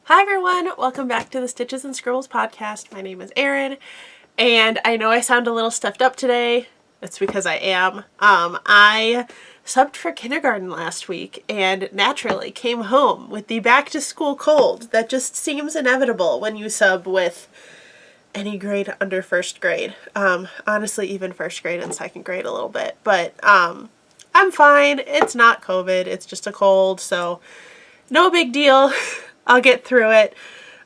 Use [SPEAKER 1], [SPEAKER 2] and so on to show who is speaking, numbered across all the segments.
[SPEAKER 1] Hi everyone, welcome back to the Stitches and Scribbles podcast. My name is Erin, and I know I sound a little stuffed up today. That's because I am. I subbed for kindergarten last week and naturally came home with the back to school cold that just seems inevitable when you sub with any grade under first grade. Honestly, even first grade and second grade a little bit, but I'm fine. It's not COVID, it's just a cold, so no big deal. I'll get through it.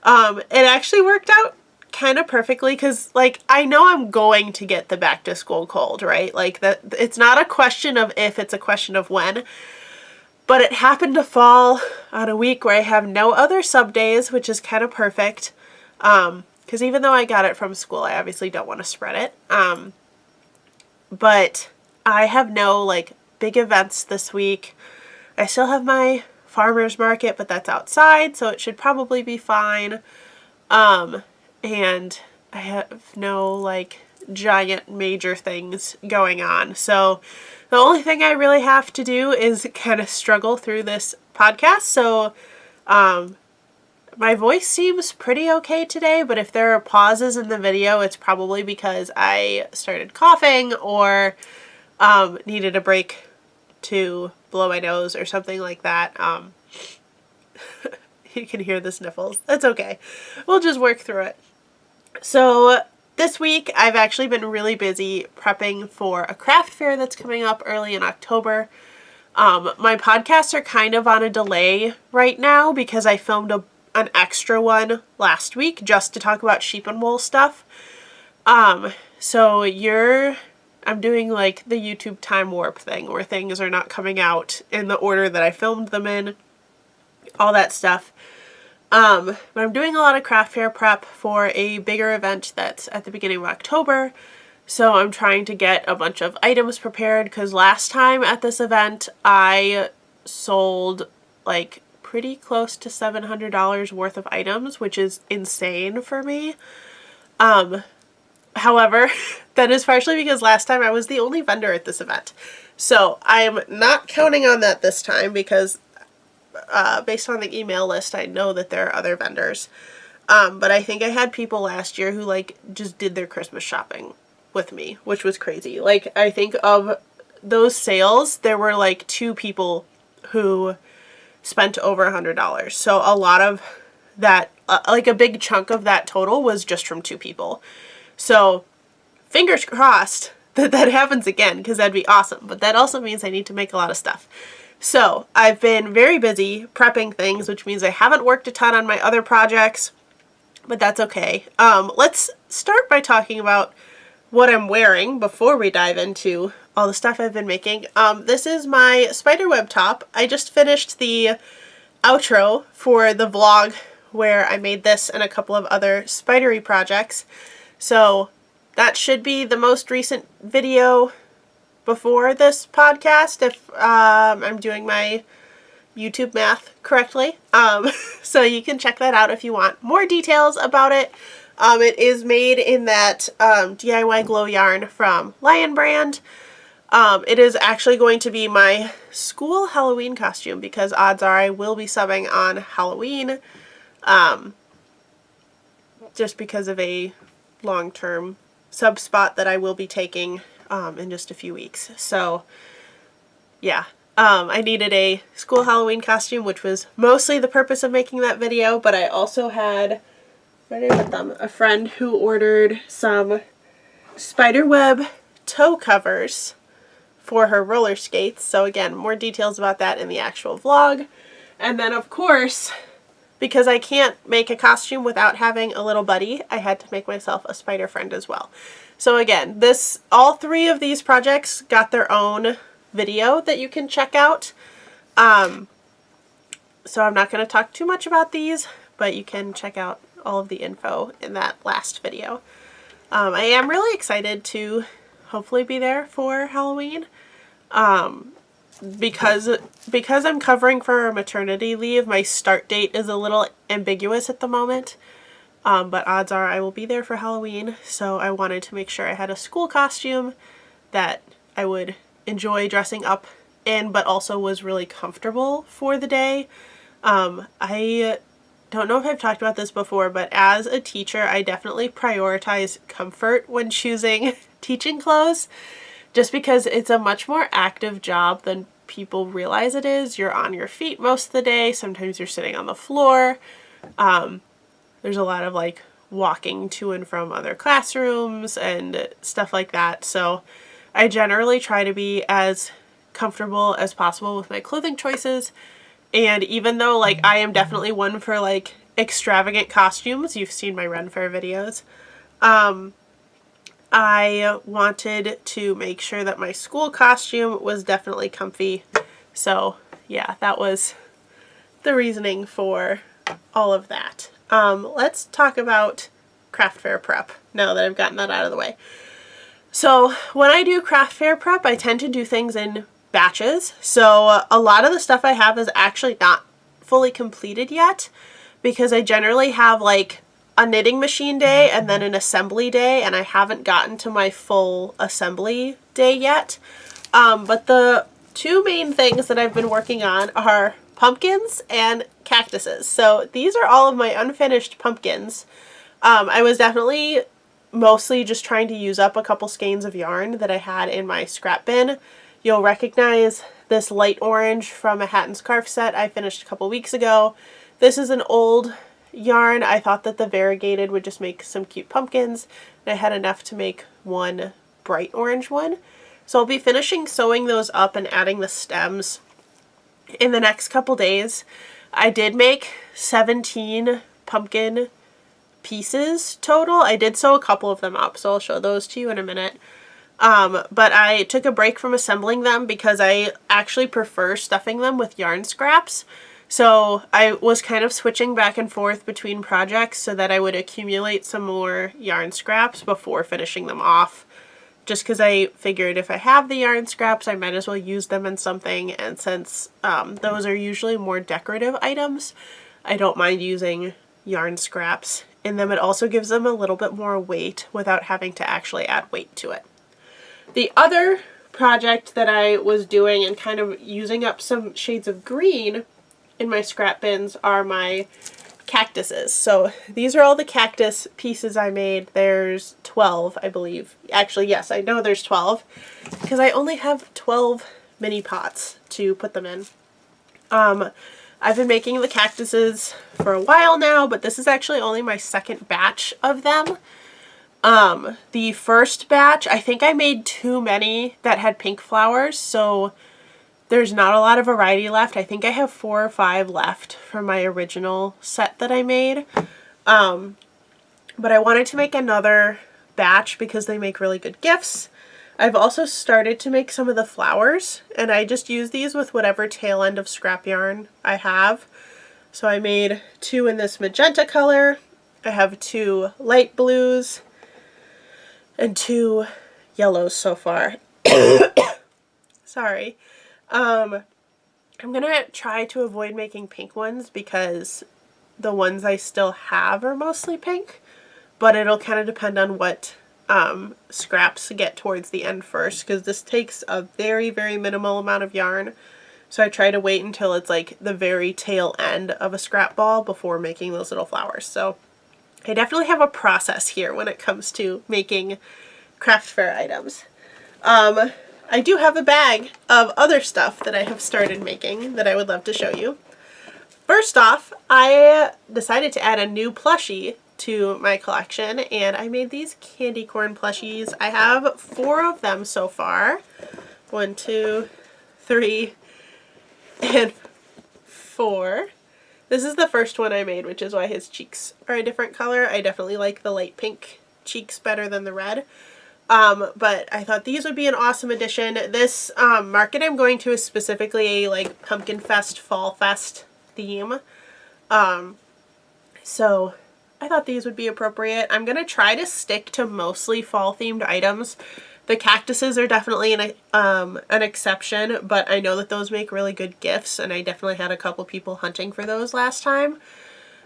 [SPEAKER 1] It actually worked out kind of perfectly because, like, I know I'm going to get the back to school cold, right? Like, that it's not a question of if, it's a question of when. But it happened to fall on a week where I have no other sub days, which is kind of perfect. Because even though I got it from school, I obviously don't want to spread it. But I have no, like, big events this week. I still have my farmer's market, but that's outside, so it should probably be fine. And I have no, like, giant major things going on. So the only thing I really have to do is kind of struggle through this podcast. So my voice seems pretty okay today, but if there are pauses in the video, it's probably because I started coughing or needed a break to blow my nose or something like that. You can hear the sniffles. That's okay. We'll just work through it. So this week I've actually been really busy prepping for a craft fair that's coming up early in October. My podcasts are kind of on a delay right now because I filmed an extra one last week just to talk about sheep and wool stuff. So I'm doing like the YouTube time warp thing where things are not coming out in the order that I filmed them in, all that stuff. But I'm doing a lot of craft fair prep for a bigger event that's at the beginning of October. So I'm trying to get a bunch of items prepared because last time at this event I sold like pretty close to $700 worth of items, which is insane for me. However, that is partially because last time I was the only vendor at this event. So I'm not counting on that this time because based on the email list, I know that there are other vendors. But I think I had people last year who like just did their Christmas shopping with me, which was crazy. Like, I think of those sales, there were like 2 people who spent over $100. So a lot of that, like a big chunk of that total was just from 2 people. So fingers crossed that happens again because that'd be awesome. But that also means I need to make a lot of stuff. So I've been very busy prepping things, which means I haven't worked a ton on my other projects, but that's okay. Let's start by talking about what I'm wearing before we dive into all the stuff I've been making. This is my spiderweb top. I just finished the outro for the vlog where I made this and a couple of other spidery projects. So that should be the most recent video before this podcast, if I'm doing my YouTube math correctly. So you can check that out if you want more details about it. It is made in that DIY glow yarn from Lion Brand. It is actually going to be my school Halloween costume because odds are I will be subbing on Halloween, just because of a long-term sub spot that I will be taking in just a few weeks. So yeah, I needed a school Halloween costume, which was mostly the purpose of making that video, but I also had, where did I put them? A friend who ordered some spiderweb toe covers for her roller skates. So again, more details about that in the actual vlog. And then of course, because I can't make a costume without having a little buddy, I had to make myself a spider friend as well. So again, all 3 of these projects got their own video that you can check out. So I'm not going to talk too much about these, but you can check out all of the info in that last video. I am really excited to hopefully be there for Halloween. Because I'm covering for maternity leave, my start date is a little ambiguous at the moment. But odds are I will be there for Halloween, so I wanted to make sure I had a school costume that I would enjoy dressing up in, but also was really comfortable for the day. I don't know if I've talked about this before, but as a teacher, I definitely prioritize comfort when choosing teaching clothes, just because it's a much more active job than people realize it is. You're on your feet most of the day. Sometimes you're sitting on the floor. There's a lot of like walking to and from other classrooms and stuff like that. So I generally try to be as comfortable as possible with my clothing choices. And even though like I am definitely one for like extravagant costumes, you've seen my Ren Fair videos, I wanted to make sure that my school costume was definitely comfy. So yeah, that was the reasoning for all of that. Let's talk about craft fair prep now that I've gotten that out of the way. So when I do craft fair prep, I tend to do things in batches. So a lot of the stuff I have is actually not fully completed yet, because I generally have like a knitting machine day and then an assembly day, and I haven't gotten to my full assembly day yet. But the two main things that I've been working on are pumpkins and cactuses. So these are all of my unfinished pumpkins. I was definitely mostly just trying to use up a couple skeins of yarn that I had in my scrap bin. You'll recognize this light orange from a hat and scarf set I finished a couple weeks ago. This is an old yarn. I thought that the variegated would just make some cute pumpkins, and I had enough to make one bright orange one. So I'll be finishing sewing those up and adding the stems in the next couple days. I did make 17 pumpkin pieces total. I did sew a couple of them up, so I'll show those to you in a minute. But I took a break from assembling them because I actually prefer stuffing them with yarn scraps. So I was kind of switching back and forth between projects so that I would accumulate some more yarn scraps before finishing them off. Just because I figured if I have the yarn scraps, I might as well use them in something. And since those are usually more decorative items, I don't mind using yarn scraps in them. It also gives them a little bit more weight without having to actually add weight to it. The other project that I was doing and kind of using up some shades of green in my scrap bins are my cactuses. So these are all the cactus pieces I made. There's 12, I believe. Actually, yes, I know there's 12 because I only have 12 mini pots to put them in. I've been making the cactuses for a while now, but this is actually only my second batch of them. The first batch, I think I made too many that had pink flowers, so there's not a lot of variety left. I think I have 4 or 5 left from my original set that I made. But I wanted to make another batch because they make really good gifts. I've also started to make some of the flowers, and I just use these with whatever tail end of scrap yarn I have. So I made 2 in this magenta color. I have 2 light blues and 2 yellows so far. Sorry. I'm gonna try to avoid making pink ones because the ones I still have are mostly pink, but it'll kind of depend on what scraps get towards the end first, because this takes a very, very minimal amount of yarn. So I try to wait until it's like the very tail end of a scrap ball before making those little flowers. So I definitely have a process here when it comes to making craft fair items. I do have a bag of other stuff that I have started making that I would love to show you. First off, I decided to add a new plushie to my collection, and I made these candy corn plushies. I have 4 of them so far. 1, 2, 3, and 4. This is the first one I made, which is why his cheeks are a different color. I definitely like the light pink cheeks better than the red. But I thought these would be an awesome addition. This market I'm going to is specifically a like Pumpkin Fest, Fall Fest theme. So I thought these would be appropriate. I'm going to try to stick to mostly fall themed items. The cactuses are definitely an exception, but I know that those make really good gifts, and I definitely had a couple people hunting for those last time.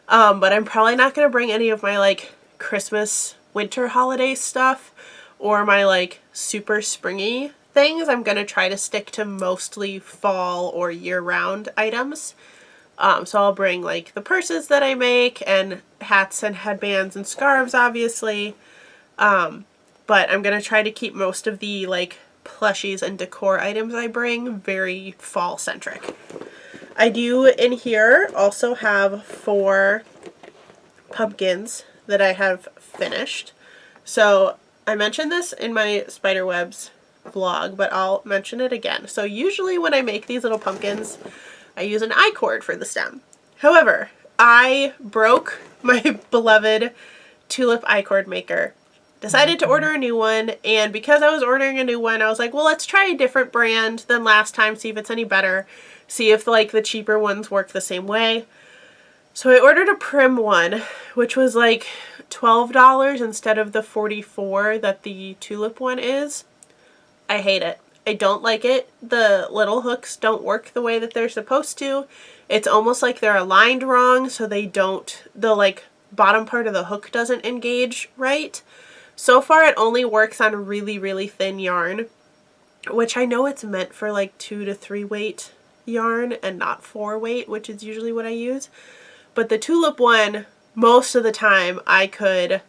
[SPEAKER 1] But I'm probably not going to bring any of my like Christmas, winter holiday stuff or my like super springy things. I'm going to try to stick to mostly fall or year-round items. So I'll bring like the purses that I make and hats and headbands and scarves, obviously. But I'm going to try to keep most of the like plushies and decor items I bring very fall centric. I do in here also have 4 pumpkins that I have finished. So I mentioned this in my spiderwebs vlog, but I'll mention it again. So usually when I make these little pumpkins, I use an I-cord for the stem. However, I broke my beloved tulip I-cord maker, decided to order a new one, and because I was ordering a new one, I was like, well, let's try a different brand than last time, see if it's any better, see if like the cheaper ones work the same way. So I ordered a Prim one, which was like $12 instead of the $44 that the tulip one is. I hate it. I don't like it. The little hooks don't work the way that they're supposed to. It's almost like they're aligned wrong, so they don't, the like bottom part of the hook doesn't engage right. So far it only works on really, really thin yarn, which I know it's meant for like 2 to 3 weight yarn and not 4 weight, which is usually what I use. But the tulip one, most of the time I could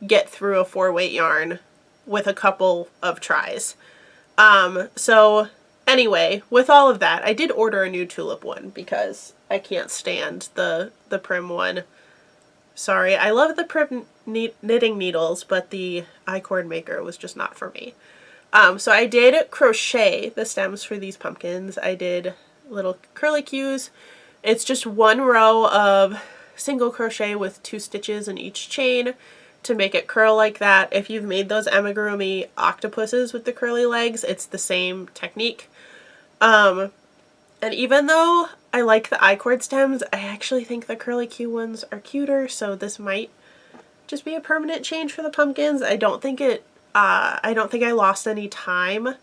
[SPEAKER 1] get through a 4 weight yarn with a couple of tries. So anyway, with all of that, I did order a new tulip one because I can't stand the Prim one. Sorry, I love the Prim knitting needles, but the I-cord maker was just not for me. So I did crochet the stems for these pumpkins. I did little curlicues. It's just 1 row of single crochet with 2 stitches in each chain to make it curl like that. If you've made those amigurumi octopuses with the curly legs, it's the same technique. And even though I like the I-cord stems, I actually think the curlicue ones are cuter, so this might just be a permanent change for the pumpkins. I don't think I lost any time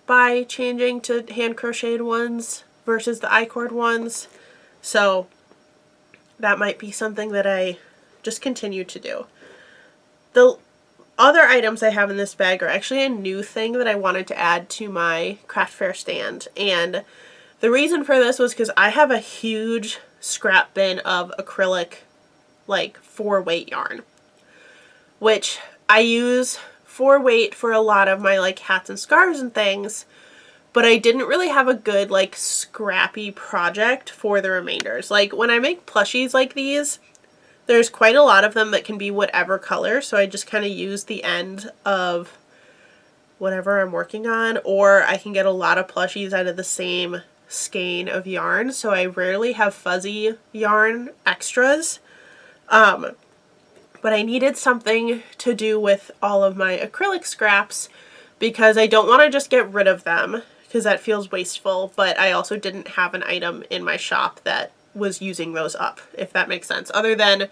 [SPEAKER 1] by changing to hand crocheted ones versus the I-cord ones, so that might be something that I just continue to do. The other items I have in this bag are actually a new thing that I wanted to add to my craft fair stand, and the reason for this was because I have a huge scrap bin of acrylic like 4 weight yarn, which I use 4 weight for a lot of my like hats and scarves and things, but I didn't really have a good like scrappy project for the remainders. Like when I make plushies like these, there's quite a lot of them that can be whatever color, so I just kind of use the end of whatever I'm working on, or I can get a lot of plushies out of the same skein of yarn, so I rarely have fuzzy yarn extras. But I needed something to do with all of my acrylic scraps because I don't want to just get rid of them because that feels wasteful, but I also didn't have an item in my shop that was using those up, if that makes sense. Other than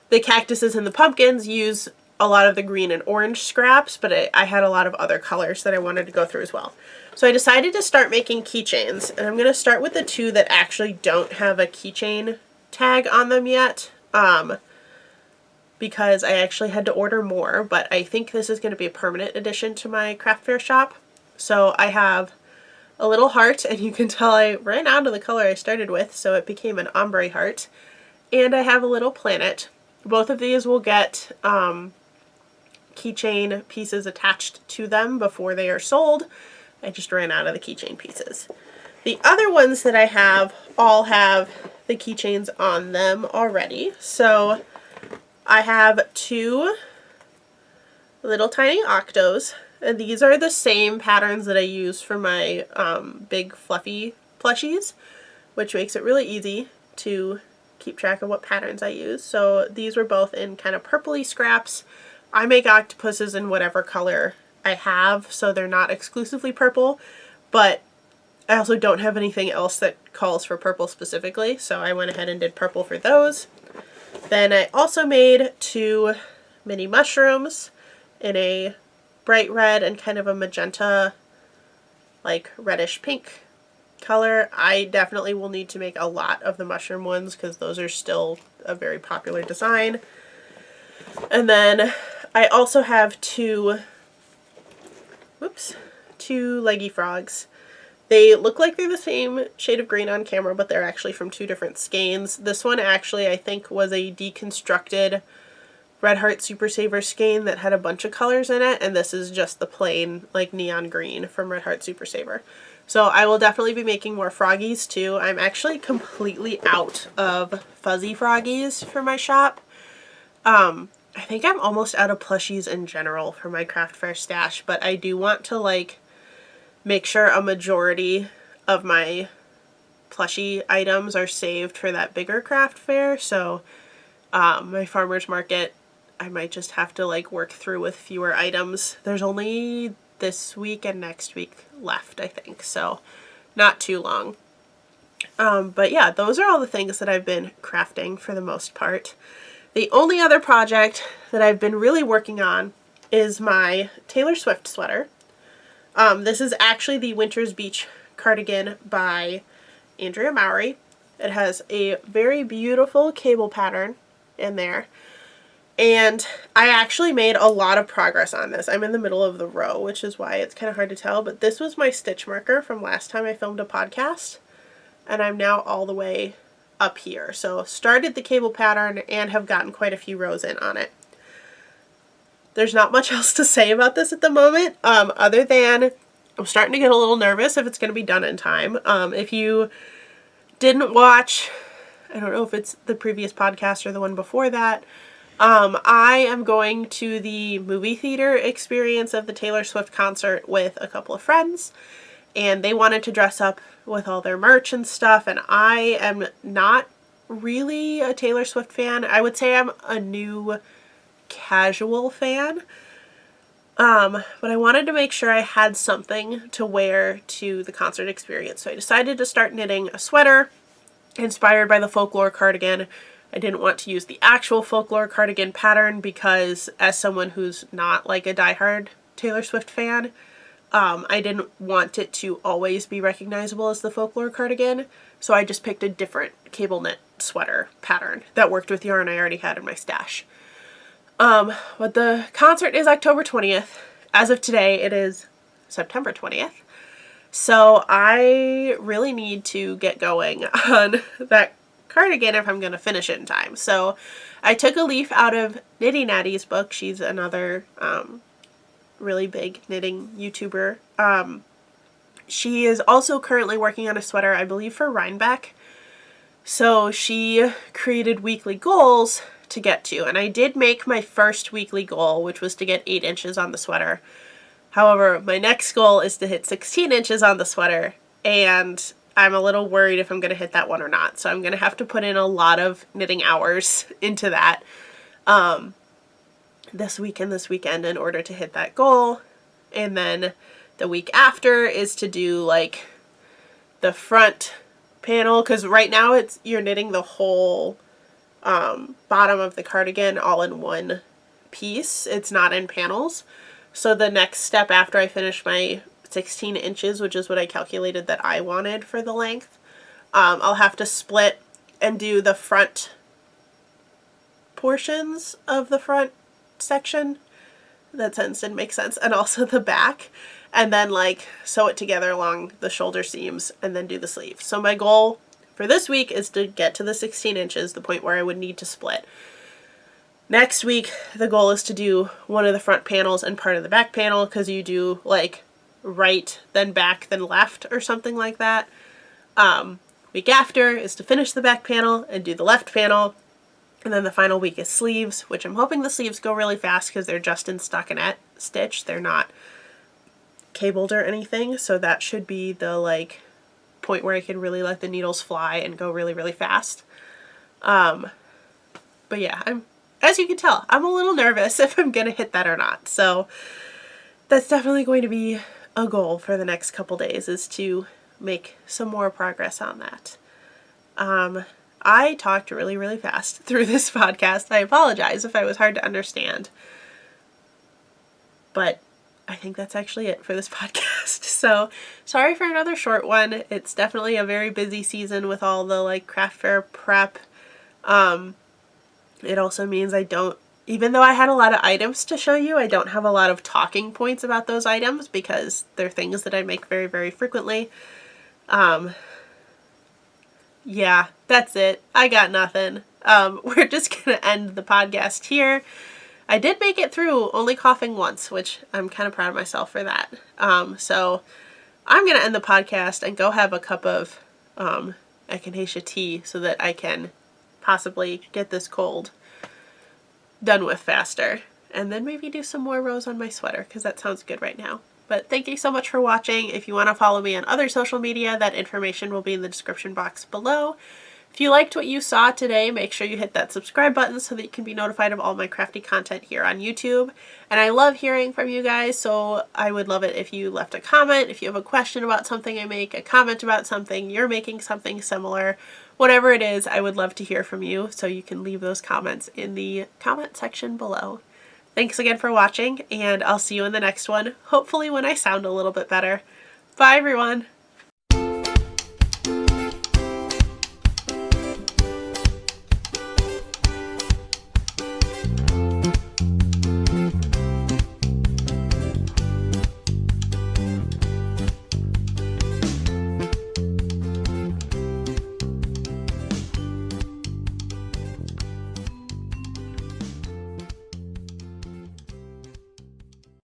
[SPEAKER 1] the cactuses and the pumpkins use a lot of the green and orange scraps, but I had a lot of other colors that I wanted to go through as well. So I decided to start making keychains, and I'm going to start with the 2 that actually don't have a keychain tag on them yet, because I actually had to order more, but I think this is going to be a permanent addition to my craft fair shop. So I have a little heart, and you can tell I ran out of the color I started with, so it became an ombre heart. And I have a little planet. Both of these will get keychain pieces attached to them before they are sold. I just ran out of the keychain pieces. The other ones that I have all have the keychains on them already. So I have 2 little tiny octos, and these are the same patterns that I use for my big fluffy plushies, which makes it really easy to keep track of what patterns I use. So these were both in kind of purpley scraps. I make octopuses in whatever color I have, so they're not exclusively purple, but I also don't have anything else that calls for purple specifically, so I went ahead and did purple for those. Then I also made 2 mini mushrooms in a bright red and kind of a magenta, like reddish pink color. I definitely will need to make a lot of the mushroom ones because those are still a very popular design. And then I also have 2 leggy frogs. They look like they're the same shade of green on camera, but they're actually from two different skeins. This one actually, I think, was a deconstructed Red Heart Super Saver skein that had a bunch of colors in it, and this is just the plain, like, neon green from Red Heart Super Saver. So I will definitely be making more froggies too. I'm actually completely out of fuzzy froggies for my shop. I think I'm almost out of plushies in general for my craft fair stash, but I do want to, like, make sure a majority of my plushie items are saved for that bigger craft fair. So my farmer's market, I might just have to, like, work through with fewer items. There's only this week and next week left, I think, so not too long. But yeah, those are all the things that I've been crafting for the most part. The only other project that I've been really working on is my Taylor Swift sweater. This is actually the Winter's Beach cardigan by Andrea Mowry. It has a very beautiful cable pattern in there. And I actually made a lot of progress on this. I'm in the middle of the row, which is why it's kind of hard to tell. But this was my stitch marker from last time I filmed a podcast. And I'm now all the way up here. So started the cable pattern and have gotten quite a few rows in on it. There's not much else to say about this at the moment, other than I'm starting to get a little nervous if it's going to be done in time. If you didn't watch, I don't know if it's the previous podcast or the one before that, I am going to the movie theater experience of the Taylor Swift concert with a couple of friends, and they wanted to dress up with all their merch and stuff, and I am not really a Taylor Swift fan. I would say I'm a new casual fan, but I wanted to make sure I had something to wear to the concert experience, so I decided to start knitting a sweater inspired by the Folklore cardigan. I didn't want to use the actual Folklore cardigan pattern because, as someone who's not like a diehard Taylor Swift fan, I didn't want it to always be recognizable as the Folklore cardigan, so I just picked a different cable knit sweater pattern that worked with yarn I already had in my stash. But the concert is October 20th. As of today, it is September 20th. So I really need to get going on that cardigan if I'm going to finish it in time. So I took a leaf out of Knitty Natty's book. She's another really big knitting YouTuber. She is also currently working on a sweater, I believe, for Rhinebeck. So she created weekly goals to get to, and I did make my first weekly goal, which was to get 8 inches on the sweater. However, my next goal is to hit 16 inches on the sweater, and I'm a little worried if I'm going to hit that one or not. So I'm going to have to put in a lot of knitting hours into that this week and this weekend in order to hit that goal. And then the week after is to do, like, the front panel, because right now you're knitting the whole bottom of the cardigan all in one piece. It's not in panels. So the next step after I finish my 16 inches, which is what I calculated that I wanted for the length, I'll have to split and do the front portions of the front section. That sentence didn't make sense. And also the back, and then, like, sew it together along the shoulder seams and then do the sleeve. So my goal for this week is to get to the 16 inches, the point where I would need to split. Next week, the goal is to do one of the front panels and part of the back panel, because you do, like, right, then back, then left, or something like that. Week after is to finish the back panel and do the left panel. And then the final week is sleeves, which I'm hoping the sleeves go really fast because they're just in stockinette stitch. They're not cabled or anything. So that should be the, like, point where I can really let the needles fly and go really, really fast. But yeah, as you can tell, I'm a little nervous if I'm going to hit that or not. So that's definitely going to be a goal for the next couple days, is to make some more progress on that. I talked really, really fast through this podcast. I apologize if I was hard to understand. But I think that's actually it for this podcast. So sorry for another short one. It's definitely a very busy season with all the, like, craft fair prep. It also means even though I had a lot of items to show you, I don't have a lot of talking points about those items because they're things that I make very, very frequently. Yeah, that's it. I got nothing. We're just going to end the podcast here. I did make it through only coughing once, which I'm kind of proud of myself for that. So I'm going to end the podcast and go have a cup of echinacea tea so that I can possibly get this cold done with faster. And then maybe do some more rows on my sweater because that sounds good right now. But thank you so much for watching. If you want to follow me on other social media, that information will be in the description box below. If you liked what you saw today, make sure you hit that subscribe button so that you can be notified of all my crafty content here on YouTube. And I love hearing from you guys, so I would love it if you left a comment. If you have a question about something I make, a comment about something, you're making something similar, whatever it is, I would love to hear from you. So you can leave those comments in the comment section below. Thanks again for watching, and I'll see you in the next one, hopefully when I sound a little bit better. Bye, everyone!